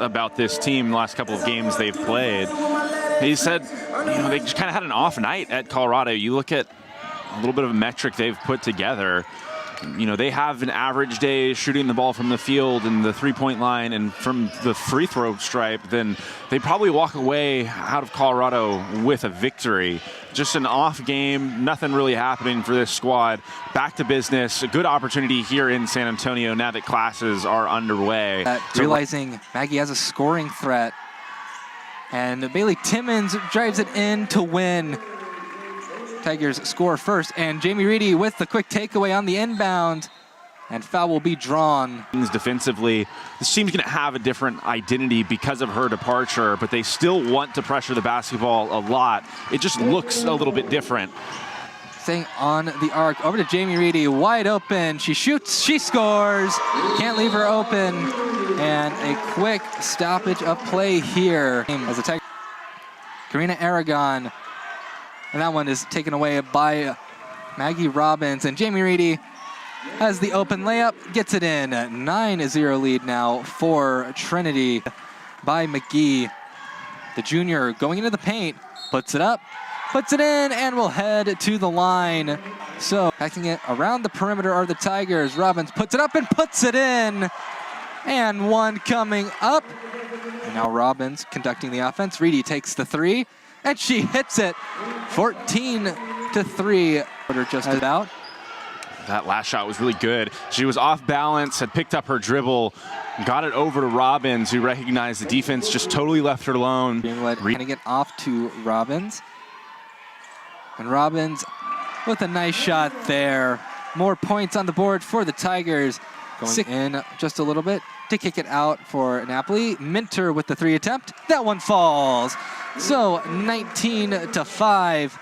about this team the last couple of games they've played. He said, they just kind of had an off night at Colorado. You look at a little bit of a metric they've put together. They have an average day shooting the ball from the field and the three-point line and from the free throw stripe, then they probably walk away out of Colorado with a victory. Just an off game, nothing really happening for this squad. Back to business, a good opportunity here in San Antonio now that classes are underway. Realizing Maggie has a scoring threat, and Bailey Timmons drives it in to win. Tigers score first, and Jamie Reedy with the quick takeaway on the inbound, and foul will be drawn. Defensively, this team's going to have a different identity because of her departure, but they still want to pressure the basketball a lot. It just looks a little bit different. Staying on the arc, over to Jamie Reedy, wide open. She shoots, she scores. Can't leave her open, and a quick stoppage of play here as a Tiger. Karina Aragon. And that one is taken away by Maggie Robbins. And Jamie Reedy has the open layup, gets it in. 9-0 lead now for Trinity by McGee. The junior going into the paint, puts it up, puts it in, and will head to the line. So packing it around the perimeter are the Tigers. Robbins puts it up and puts it in. And one coming up. And now Robbins conducting the offense. Reedy takes the three. And she hits it, 14-3, just about. That last shot was really good. She was off balance, had picked up her dribble, got it over to Robbins, who recognized the defense just totally left her alone. Handing it off to Robbins. And Robbins with a nice shot there. More points on the board for the Tigers. Going in just a little bit to kick it out for Napoli. Minter with the three attempt. That one falls. So 19-5.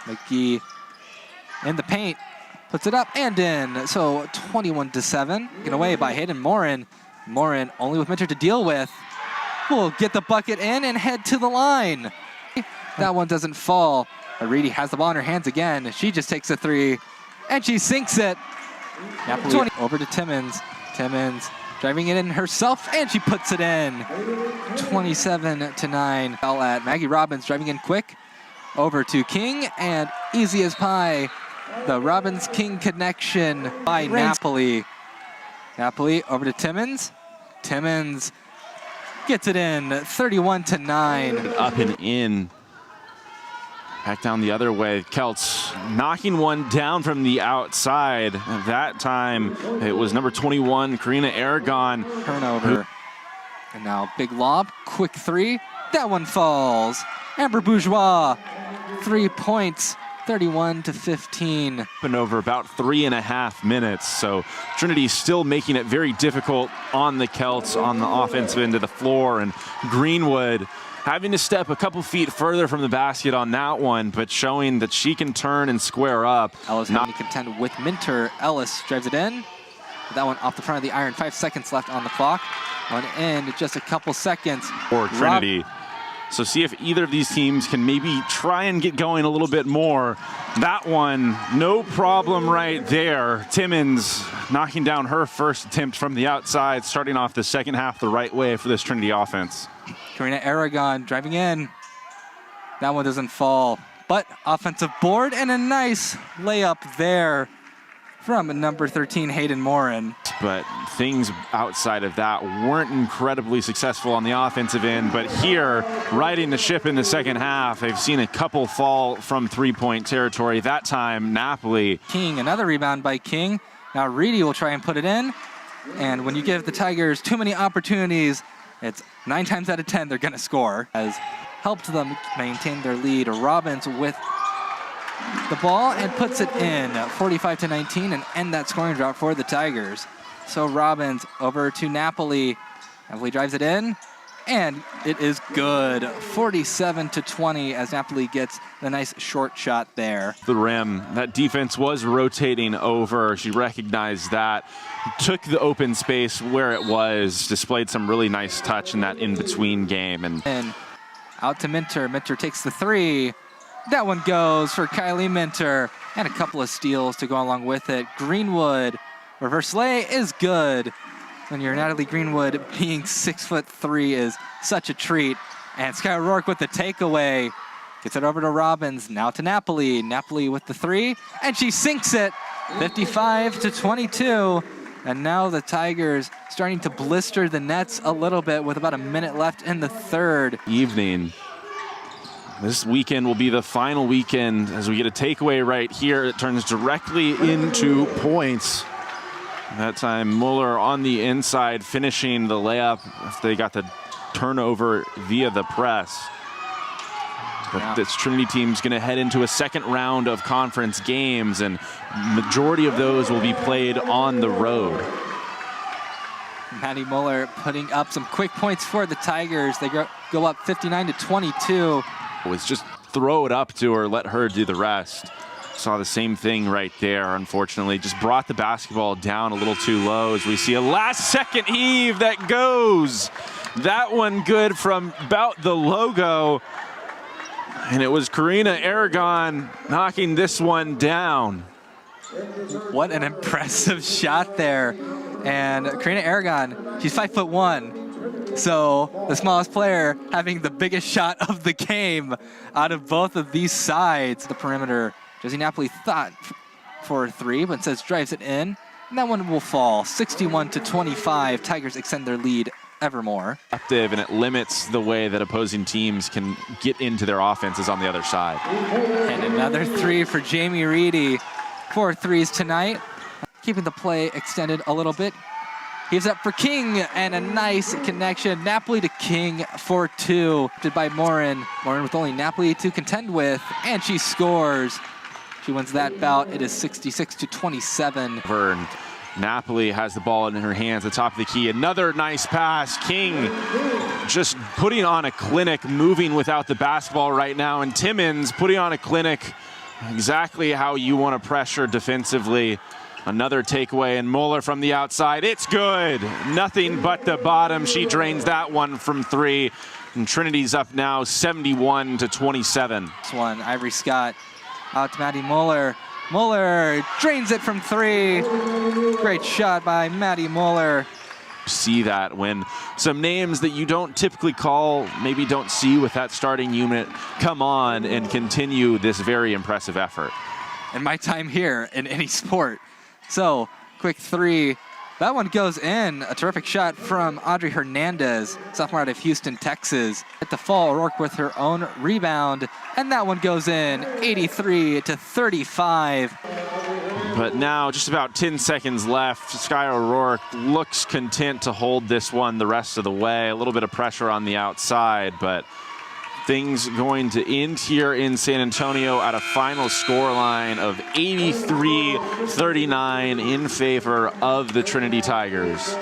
McGee in the paint, puts it up and in. So 21-7. Taken away by Hayden Morin. Morin only with Minter to deal with. Will get the bucket in and head to the line. That one doesn't fall. Reedy has the ball in her hands again. She just takes a three and she sinks it. Napoli over to Timmons. Timmons driving it in herself, and she puts it in. 27-9. Foul at Maggie Robbins, driving in quick. Over to King, and easy as pie. The Robbins-King connection by Napoli. Napoli over to Timmons. Timmons gets it in, 31-9. Up and in. Back down the other way. Celts knocking one down from the outside. That time it was number 21, Karina Aragon. Turnover. And now big lob, quick three. That one falls. Amber Bourgeois, 3 points, 31-15. Been over about 3.5 minutes. So Trinity still making it very difficult on the Celts on the offensive end of the floor. And Greenwood having to step a couple feet further from the basket on that one, but showing that she can turn and square up. Ellis having to contend with Minter. Ellis drives it in. That one off the front of the iron. 5 seconds left on the clock. One in just a couple seconds. For Trinity. So see if either of these teams can maybe try and get going a little bit more. That one, no problem right there. Timmons knocking down her first attempt from the outside, starting off the second half the right way for this Trinity offense. Karina Aragon driving in. That one doesn't fall, but offensive board and a nice layup there from number 13, Hayden Morin. But things outside of that weren't incredibly successful on the offensive end. But here, riding the ship in the second half, they've seen a couple fall from three-point territory. That time, Napoli. King, another rebound by King. Now Reedy will try and put it in. And when you give the Tigers too many opportunities, it's 9 times out of 10 they're going to score. Has helped them maintain their lead. Robbins with the ball and puts it in, 45-19, and end that scoring drought for the Tigers. So Robbins over to Napoli. Napoli drives it in, and it is good. 47-20 as Napoli gets the nice short shot there. The rim, that defense was rotating over. She recognized that, took the open space where it was, displayed some really nice touch in that in-between game. And out to Minter. Minter takes the three. That one goes for Kylie Minter, and a couple of steals to go along with it. Greenwood, reverse lay is good. when you're Natalie Greenwood, being 6'3" is such a treat. And Sky O'Rourke with the takeaway. Gets it over to Robbins, now to Napoli. Napoli with the 3, and she sinks it, 55-22. And now the Tigers starting to blister the nets a little bit with about a minute left in the third. Evening. This weekend will be the final weekend as we get a takeaway right here. It turns directly into points. That time Muller on the inside finishing the layup after they got the turnover via the press. But this Trinity team's going to head into a second round of conference games, and majority of those will be played on the road. Maddie Muller putting up some quick points for the Tigers. They go up 59-22. Was just throw it up to her, let her do the rest. Saw the same thing right there, unfortunately. Just brought the basketball down a little too low as we see a last-second heave that goes. That one good from about the logo. And it was Karina Aragon knocking this one down. What an impressive shot there. And Karina Aragon, she's 5'1". So the smallest player having the biggest shot of the game out of both of these sides. The perimeter, Josie Napoli thought for a 3, but says drives it in. And that one will fall, 61-25. Tigers extend their lead evermore. And it limits the way that opposing teams can get into their offenses on the other side. And another 3 for Jamie Reedy. 4 threes tonight, keeping the play extended a little bit. He's up for King, and a nice connection. Napoli to King for 2. By Morin. Morin with only Napoli to contend with, and she scores. She wins that bout. It is 66-27. Vern. Napoli has the ball in her hands at the top of the key. Another nice pass. King just putting on a clinic, moving without the basketball right now. And Timmons putting on a clinic, exactly how you want to pressure defensively. Another takeaway, and Muller from the outside. It's good. Nothing but the bottom. She drains that one from 3. And Trinity's up now 71-27. This one, Ivory Scott out to Maddie Muller. Muller drains it from 3. Great shot by Maddie Muller. See that when some names that you don't typically call, maybe don't see with that starting unit, come on and continue this very impressive effort. In my time here in any sport. So, quick 3. That one goes in. A terrific shot from Audrey Hernandez, sophomore out of Houston, Texas. At the fall, O'Rourke with her own rebound, and that one goes in, 83-35. But now, just about 10 seconds left. Sky O'Rourke looks content to hold this one the rest of the way. A little bit of pressure on the outside, but things going to end here in San Antonio at a final score line of 83-39 in favor of the Trinity Tigers.